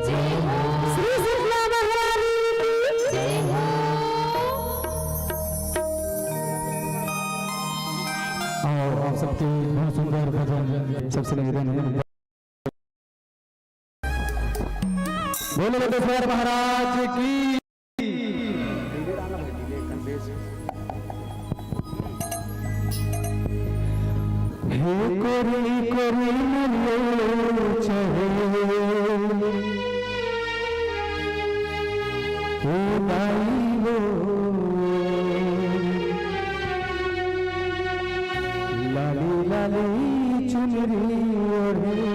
श्री शीतला महारानी की जय हो। और आप सबके बहुत सुंदर भजन सबसे निवेदन है, बोलो लोकेश्वर महाराज की। हे कोरी कोरी मरियो चहे हे दाई वो लाली लाली चुनरी ओढ़े।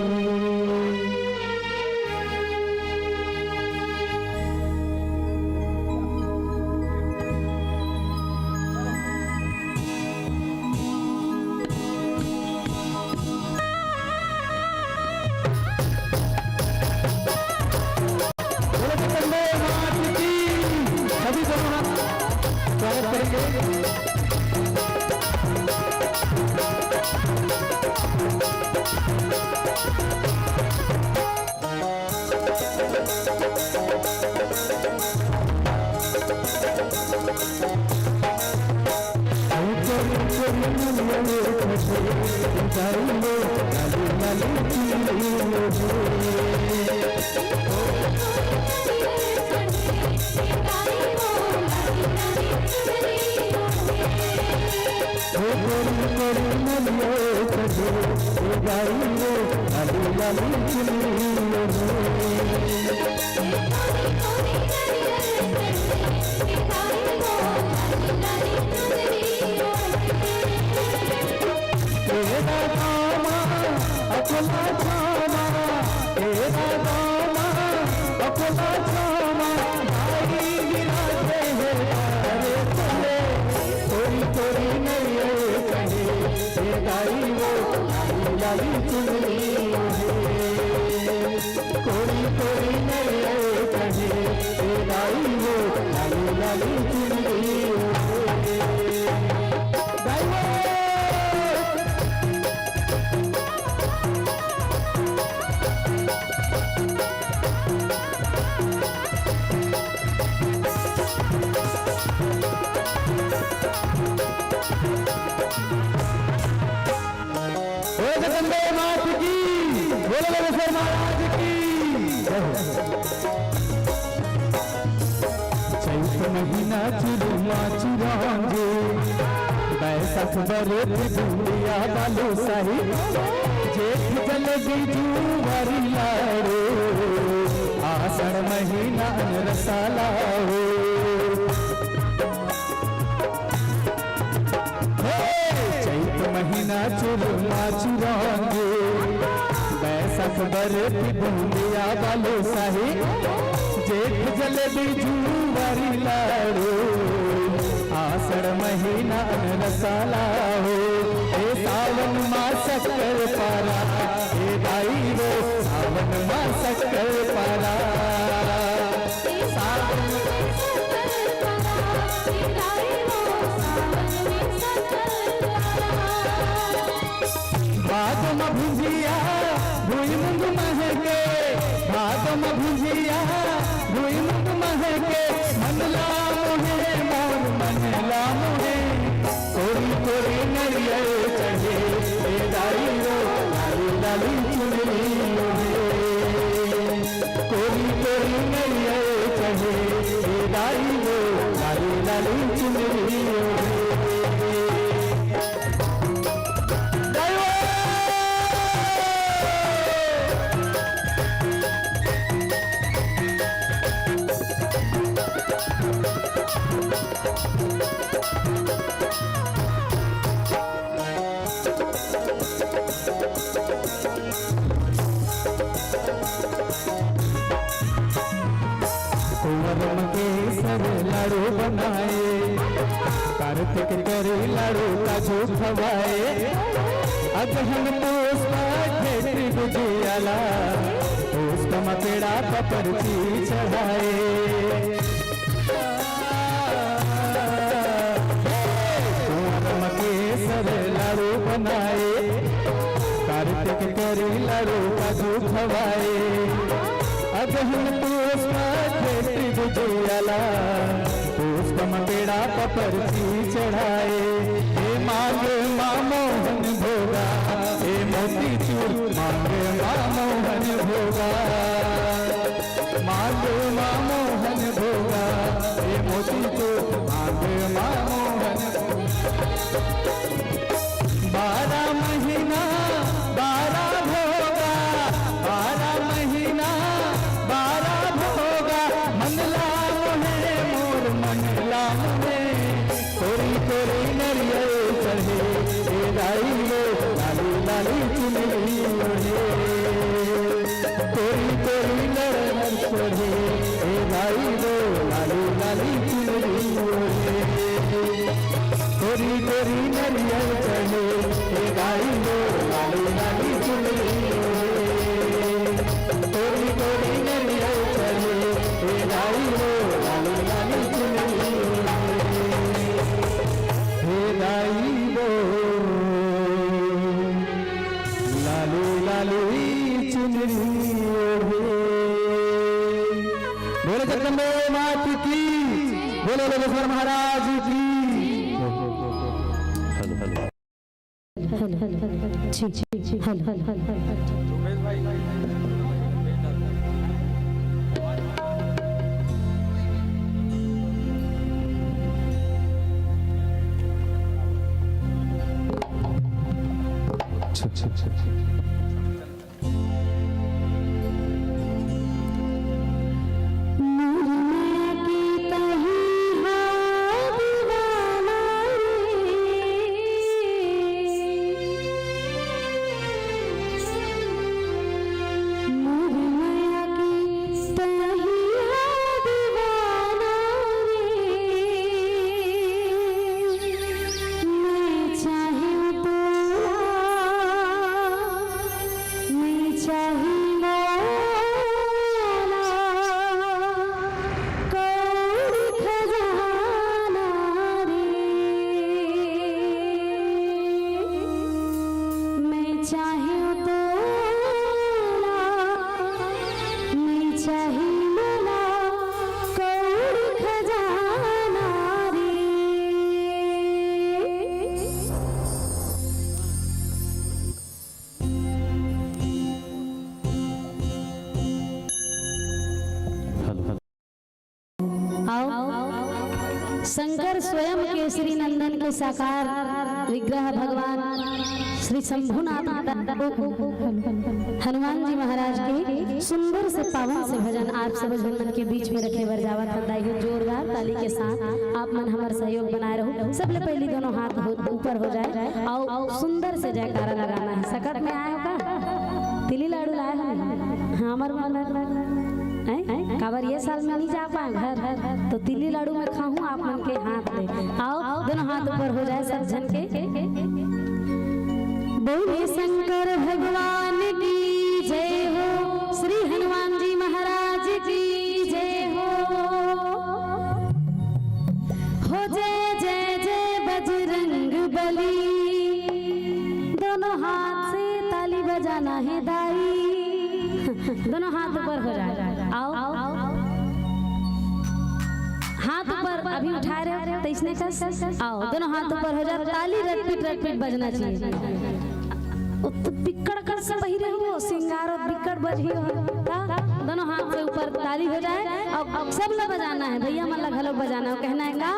महीना चुरुआ चुरांगे बैसाख बरत दुनिया बालू साही जेठ जलेगी जुआरी लाड़ो आषाढ़ महीना रसाला हो। चैत महीना चुरुआ चुरांगे बैसाख बरत दुनिया बालू साही जेठ जलेबी जुआरी लाड़ो आषाढ़ महीना रसाला हो। हे सावन मास कर पारा हे दाई रो सावन मास कर पारा भादम भुजिया भुई मुंग महके भादम भुजिया भुई मुंग महके मनला मोहे मोर मनला मोहे कोरी कोरी नरियल चढ़े हे दाई रो लाली लाली चुनरी ओढ़े। कोरी कोरी नरियल चढ़े हे दाई रो लाली लाली चुनरी ओढ़े। लाड़ू बनाए कार्तिक करे लाड़ू का झूठ हवाए अगहन पुष्पा खेती गुजियाला पुष्प मपेड़ा पपरची चढ़ाए। मकेसर लाड़ू बनाए कार्तिक करे लाड़ू का झूठ हवाए बहिन पुष्प खेती बुझियाला पुष्पम पेड़ा पपरची चढ़ाए हे मांगे मोहन भोगा हे मोती चूर मांगे मोहन भोगा मांगे मोहन भोगा हे मोती चूर मांगे मोहन 12 महीना 12 भोगा 12 महीना 12 भोगा मनला मोहे मोर मनला मोहे कोरी कोरी नरियल चढ़े हे राई लो लाली लाली चुनरी ओढ़े कोरी कोरी नरियल चढ़े हे राई लो लाली लाली चुनरी ओढ़े कोरी कोरी नरियल चढ़े हे गाई लो लाली लाली चुनरी ओढ़े कोरी कोरी नरियल चढ़े हे गाई लो लाली लाली चुनरी ओढ़े हे गाई लो लाली लाली चुनरी ओढ़े। बोले जगदम्बे मात की, बोले लोकेश्वर महाराज की। शंकर स्वयं केसरी नंदन के साकार विग्रह भगवान श्री शंभुनाथ हनुमान जी महाराज के सुंदर से पावन से भजन आप सब भजन के बीच में रखे बरजावत बधाई जोरदार ताली के साथ आप मन हमारा सहयोग बनाए रहो। सबले पहले दोनों हाथ ऊपर हो जाए और सुंदर से जयकारा लगाना है। सकट में आए का तिली लाडू लाए हाँ हमारे काबर ये साल में नहीं जा पाए घर तो तिली लाडू में खाऊं आप मन के हाथ दे आओ दोनों हाथ ऊपर हो जाए सब जन के। बोले शंकर भगवान की जय हो, श्री हनुमान जी महाराज की जय हो जय जय जय बजरंग बली। दोनों हाथ से ताली बजाना है दाई दोनों हाथ ऊपर हो जाए आओ हाथ ऊपर अभी उठा रहे हो तो इसने का आओ दोनों हाथ ऊपर हो जाए ताली रटपिट बजना चाहिए। बिकड़ कर से बही रही हो सिंगार और बिकड़ बजी हो दोनों हाथ से ऊपर ताली हो जाए और सब लोग बजाना है भैया मन लगा लोग बजाना है कहना है का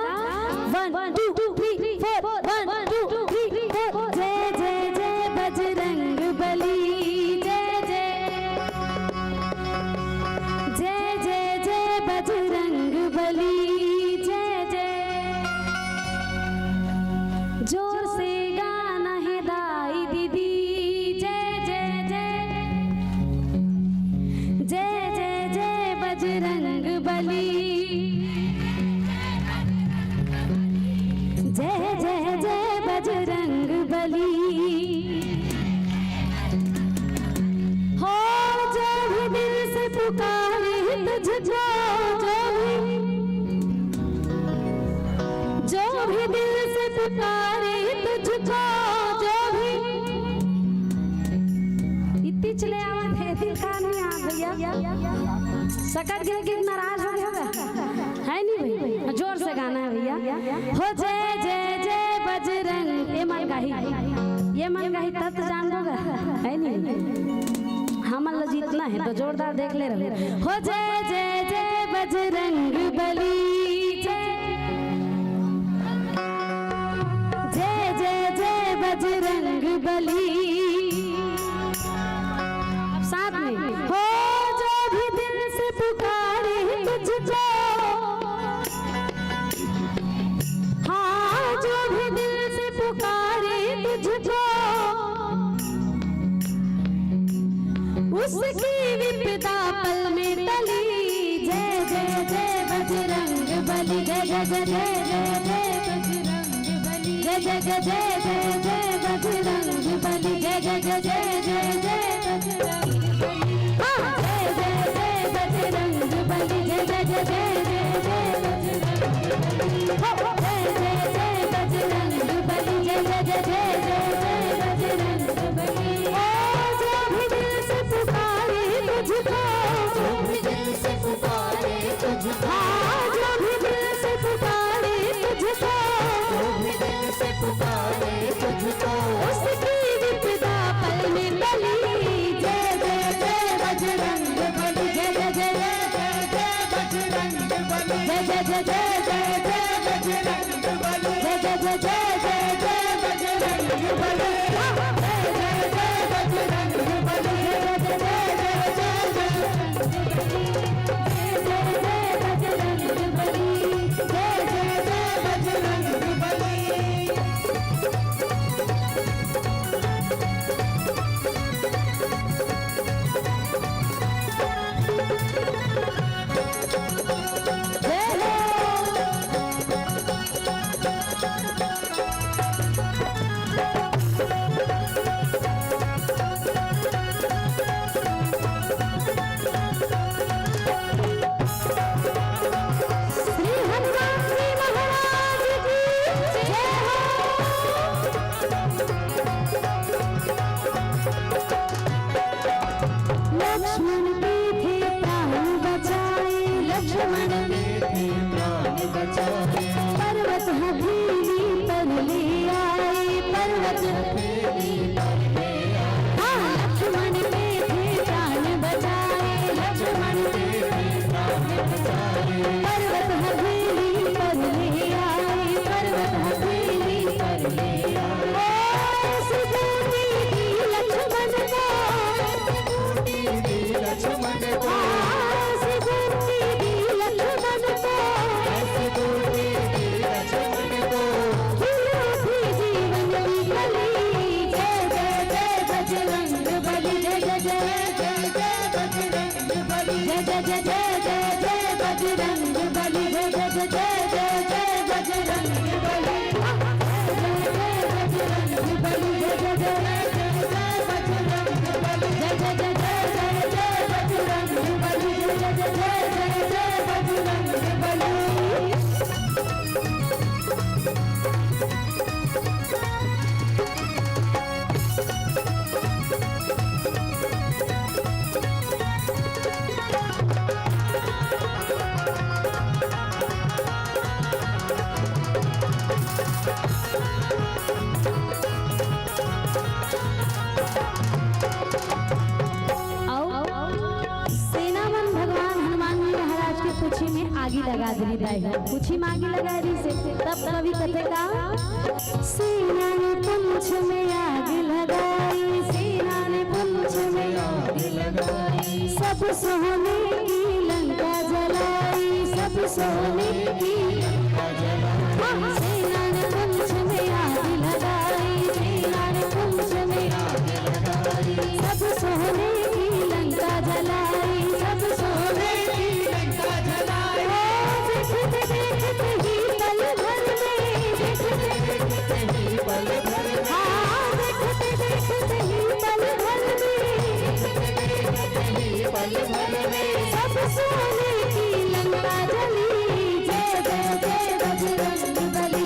1 2 3 4 1 2 3 4 जय जय जय बजरंग बली जय जय जय जय जय बजरंग बली जय जय। जोर से गाना है दाई दीदी जय जय जय जय जय जय बजरंग बली जय जय जय बजरंग बली। हो जो भी दिल से पुकारे तुझको जो भी दिल से पुकारे तुझको जो भी इतनी चले आवा थे दिल का नहीं आ भैया सकट गिर के नाराज हो गया है नहीं भाई, जोर से गाना है भैया। हो जय जय जय बजरंग, ये मन गाही तब तो जान लोगा है नहीं, हमन लो जीतना है तो जोरदार देख ले रहे। हो जय जय जय बजरंग बली, जय जय जय बजरंग बली। अब साथ में हो, जो भी दिल से पुकारे तुझको, हाँ जो भी दिल से पुकारे तुझको, उसकी विपदा पल में टली। जय जय जय बजरंग बली, जय जय जय जय जय बजरंग बली, जय जय जय जय जय बजरंग बली, जय जय जय जय जय बजरंग बली, हाँ जय जय जय बजरंग बली, जय जय जय जय बजरंग बली, जय जय जय बजरंग बली, जय जय जय जय बजरंग बली। जो भी दिल से पुकारे तुझको, जो भी दिल से पुकारे तुझको, हाँ जो भी दिल से पुकारे तुझको, जो भी दिल से पुकारे तुझको, उसकी विपदा पल में टली। जय जय जय बजरंग बली, जय जय जय जय बजरंग बली, जय जय जय जय बजरंग बली, जय जय जय जय बजरंग बली, पर्वत हथेली पर ले आए, पर्वत हाँ लक्ष्मण पे थे प्राण बचाए, लक्ष्मण पे थे प्राण बचाए, पर्वत हथेली पर ले आए, पर्वत हथेली पर ले आए। सुबूती दी लक्ष्मण को, लक्ष्मण को, सुबूती दी लक्ष्मण को, जय जय जय जय बजरंग बली, जय जय जय जय बजरंग बली, जय बली, जय जय जय बजरंग बली, जय जय जय बजरंग बली, जय जय जय बजरंग बली। आगी लगा दी ड्राइवर, पूछी में आगी लगा दी से तब कभी कथे का, सेना ने पुंछ में आग लगाई, सेना ने पुंछ में आग लगाई, सब सोने की लंका जलाई, सब सोने की लंका जलाई, सेना ने पुंछ में आग लगाई, सेना ने पुंछ में आग लगाई, सब सोने की लंका जलाई, सब सोने की लंका जलाई। देखते ही पल भर में, देखते ही पल भर में, हाँ देखते ही पल भर में, देखते ही पल भर में, सब सोने की लंका जली। जय जय जय बजरंग बली,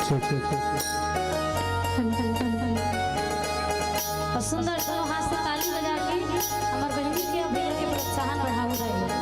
और सुंदर दोनों हाथ से ताली बजा के हमार बहनी के और भैया के प्रोत्साहन बढ़ाओ रहे।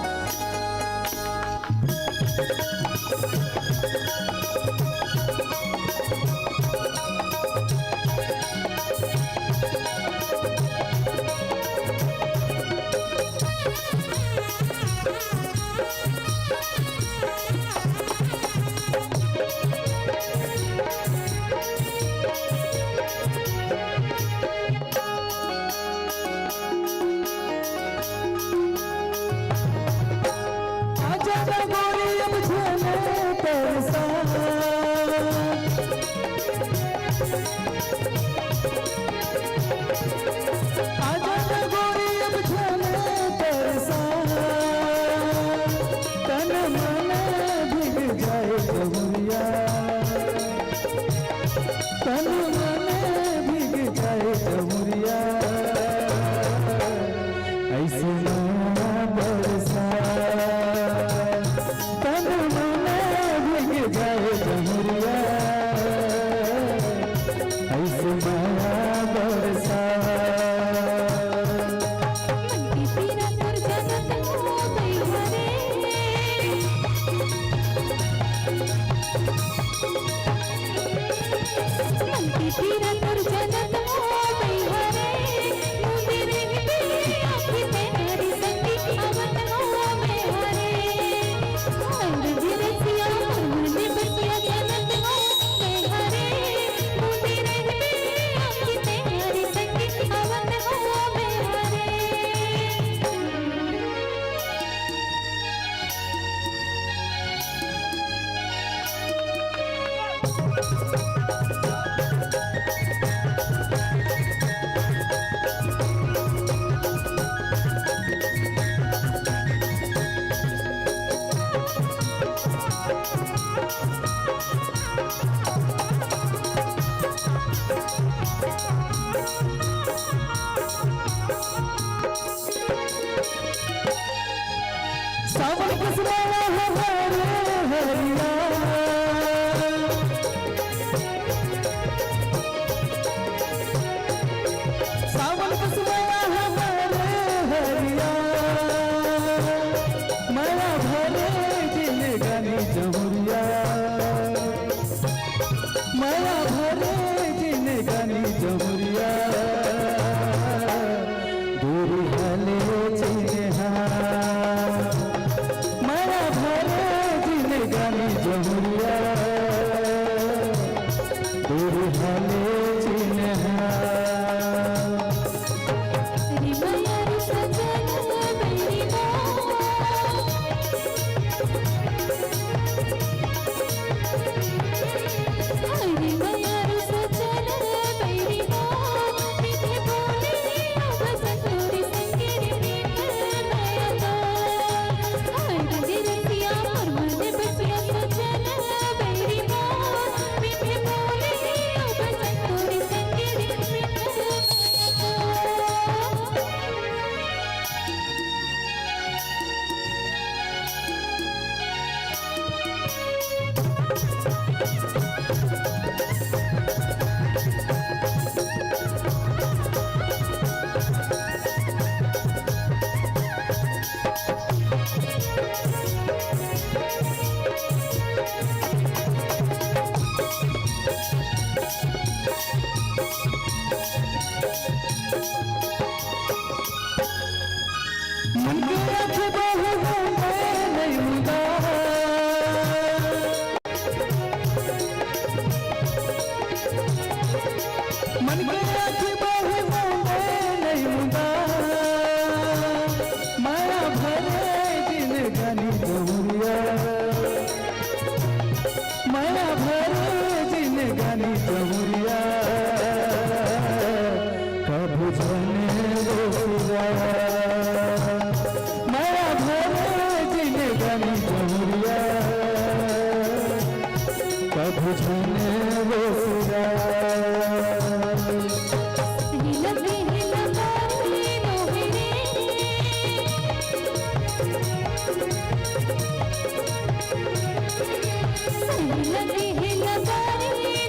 लगे हैं नजारे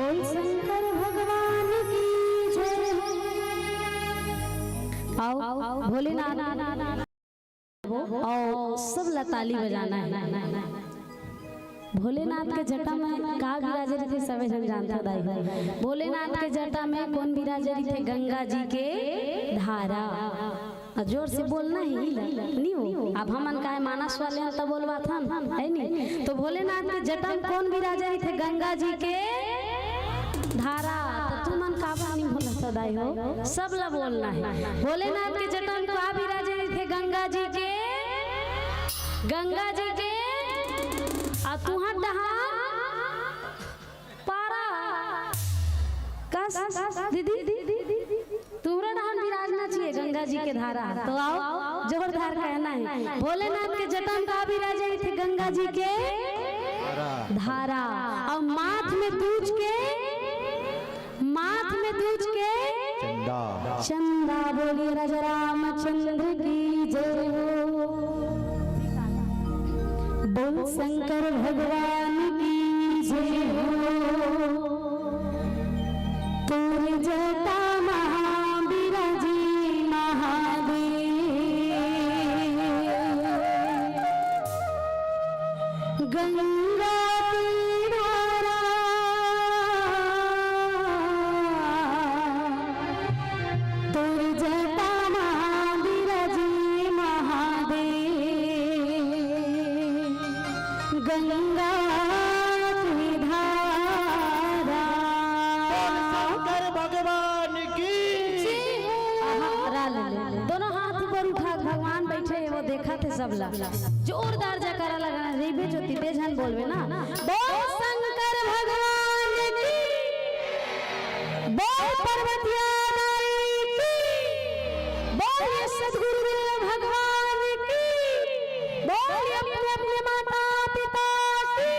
बोल शंकर भगवान की जय। आओ भोलेनाथ आओ सब ताली बजाना है। भोलेनाथ के जटा में का विराजे थे सभी जन जानता दाई। भोलेनाथ के जटा में कौन विराजे थे? गंगा जी के धारा। जोर से बोलना ही नहीं हो। अब हमन का मानस वाले हैं तो बोलवा था है नहीं। तो भोलेनाथ के जटा में कौन विराजे थे? गंगा जी के धारा। तो तुम मन का नहीं बोलता दाई हो, सब ला बोलना है। भोलेनाथ के जटा में का विराजे थे? गंगा जी के आ तुहार डहा पारा कस दीदी तुम्हारा डहान विराजना चाहिए गंगा जी के धारा। तो आओ जोरदार कहना है। भोलेनाथ के जटा में का विराजे थे? गंगा जी के धारा। और माथ में दूज के चंदा। बोलिए राजा रामचंद्र की जय हो। बोल शंकर भगवान की जय हो। तोरे जटा महाविराजी महादेव। गंगा की धारा तोरे जटा महाविराजी महादेव। गंगा की धारा। शंकर भगवान की दोनों हाथ ऊपर उठा भगवान बैठे वो देखा थे सब ला। जोरदार जयकारा लगाना रेबे जो तेज हन बोलवे ना। बोल शंकर भगवान की। बोल पार्वतिया माई की। बोल सद्गुरु भगवान की। बोल अपने अपने माता पिता की।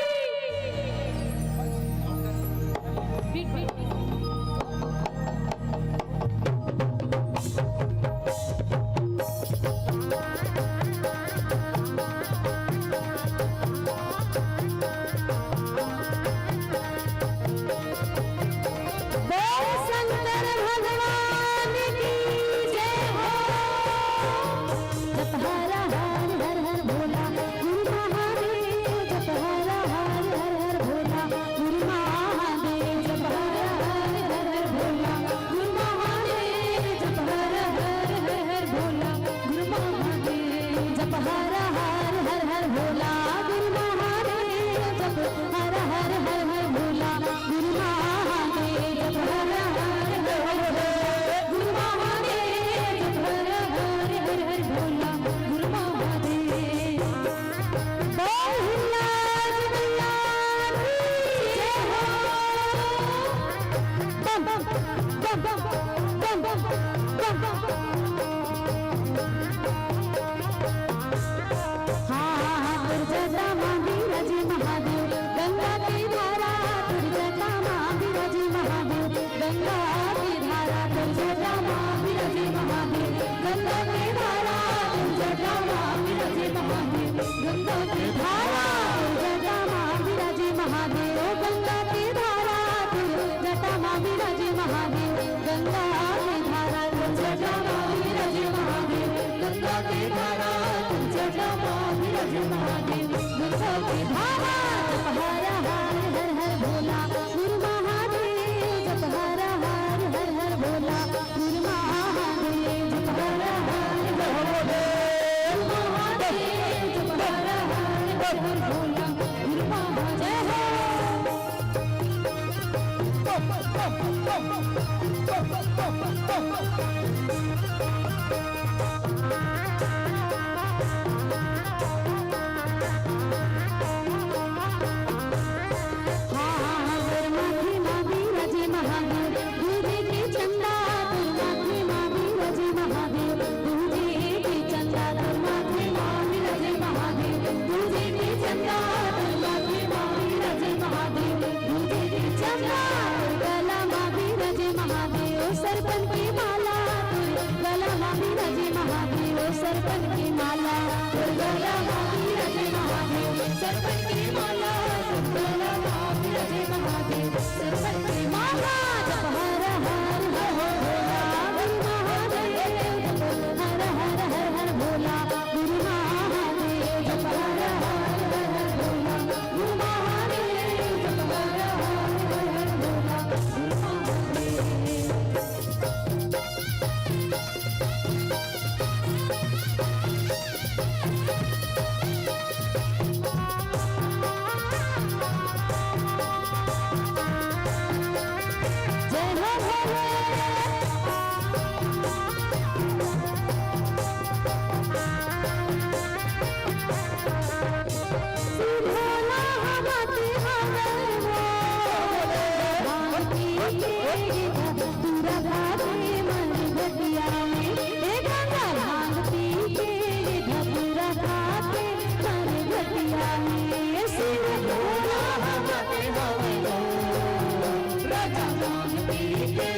सरपंच की माला, पूरा खाते मन घटिया में ए गांजा भांग पी के ये धतूरा खाते मन घटिया में शिव भोला हमके हवे हो राजा भांग पी के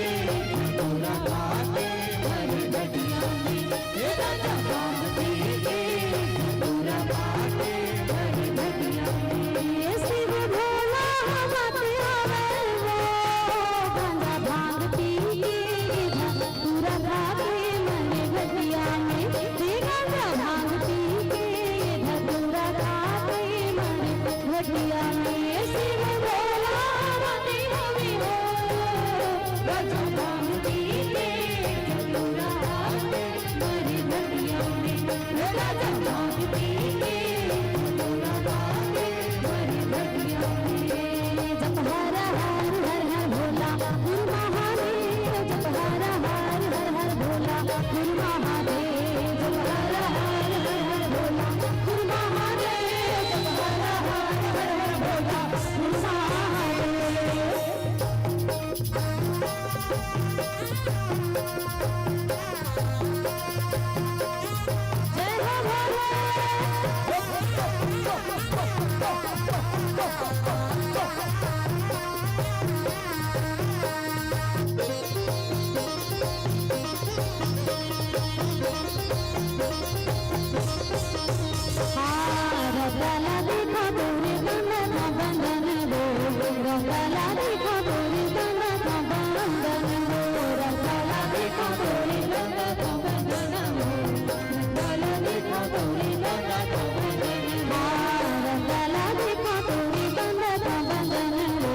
धतूरा खाते मन घटिया में ए राजा भांग पी के धतूरा खाते मन घटिया में शिव भोला हमके हवे हो गांजा भांग पी के धतूरा खाते मन घटिया में ए गांजा भांग पी के धतूरा खाते मन घटिया में शिव भोला हमके हवे हो राजा भांग पी के धतूरा खाते मन घटिया में ए राजा भांग पी के धतूरा खाते मन घटिया में जप हर हर हर हर भोला गुरु महादेव जप हर हर हर हर भोला गुरु महादेव जप हर हर हर हर भोला गुरु महादेव जप हर हर हर हर भोला गुरु महादेव जय हो रतला देखो तोरे बंधन बंधन हो रतला देखो तोरे बंधन बंधन हो रतला देखो तोरे बंधन बंधन हो रतला देखो तोरे बंधन बंधन हो रतला देखो तोरे बंधन बंधन हो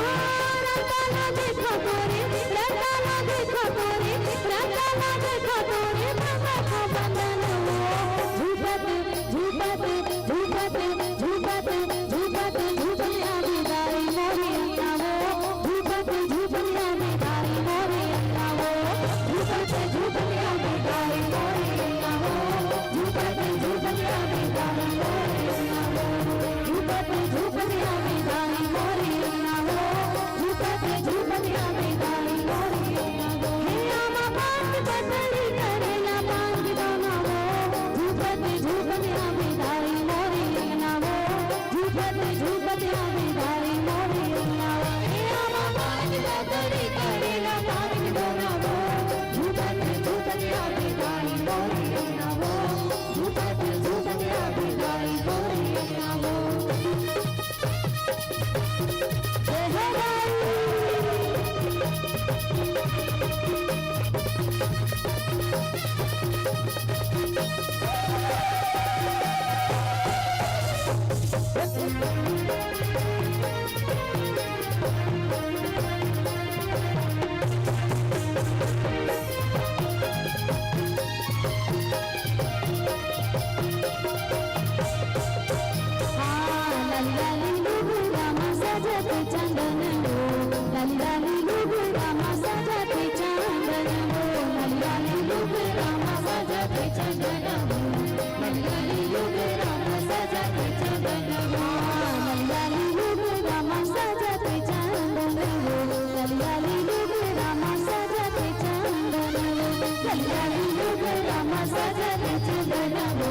रतला देखो तोरे रतला देखो तोरे रतला देखो तोरे बंधन बंधन हो झूपत झूपत झूपत झूपत झूपत झूपया बिदाई मोरे अन्ना हो झूपत झूपया बिदाई मोरे अन्ना हो झूपत झूपया बिदाई मोरे अन्ना हो झूपत झूपया बिदाई मोरे अन्ना हो झूपत झूपया बिदाई मोरे अन्ना हो झूपत झूपया बिदाई मोरे अन्ना हो हे आमा बात बदली करेला बांध दोना हो झूपत झूपया बिदाई मोरे अन्ना हो झूपत झूपया बिदाई मोरे अन्ना हो हे आमा बात बदली करेला बांध दोना हो झूपत झूपया बिदाई मोरे अन्ना हो झूपत झूपया बिदाई मोरे अन्ना हो जय हो लाली लुगु रामा सजते चंदन हो लाली लुगु रामा सजते चंदन हो लाली लुगु रामा सजते चंदन हो लाली लुगु रामा सजते चंदन हो लाली लुगु रामा सजते चंदन हो लाली लुगु रामा सजते चंदन हो लाली लुगु रामा सजते चंदन हो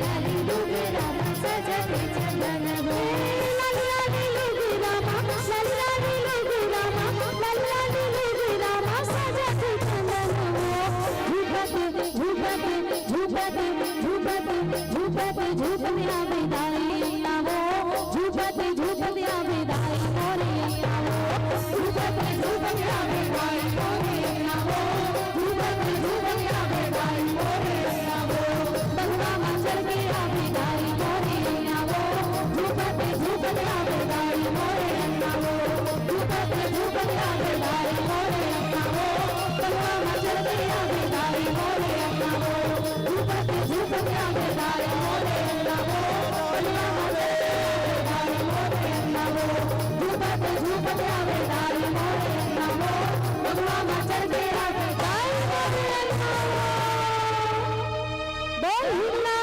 लाली लुगु रामा सजते चंदन हो लाली लुगु रामा लाली लुगु रामा लाली लुगु रामा सजते चंदन हो झूपत झूपत झूपत झूपत झूपत झूपया बिदाई अन्ना हो झूपत झूपया बिदाई मोरे अन्ना हो झूपत झूपया बिदाई मोरे अन्ना हो झूपत झूपया बिदाई मोरे अन्ना हो बंगला मंचल के बिदाई मोरे अन्ना हो झूपत झूपया बिदाई मोरे अन्ना हो झूपत झूपया बिदाई मोरे अन्ना हो बंगला मंचल के बिदाई मोरे अन्ना हो झूपत झूपया बिदाई मोरे अन्ना हो बंगला मंचल के बिदाई मोरे अन्ना हो झूपत झूपया बिदाई मोरे अन्ना हो बंगला मंचल के बिदाई मोरे अन्ना हो हिला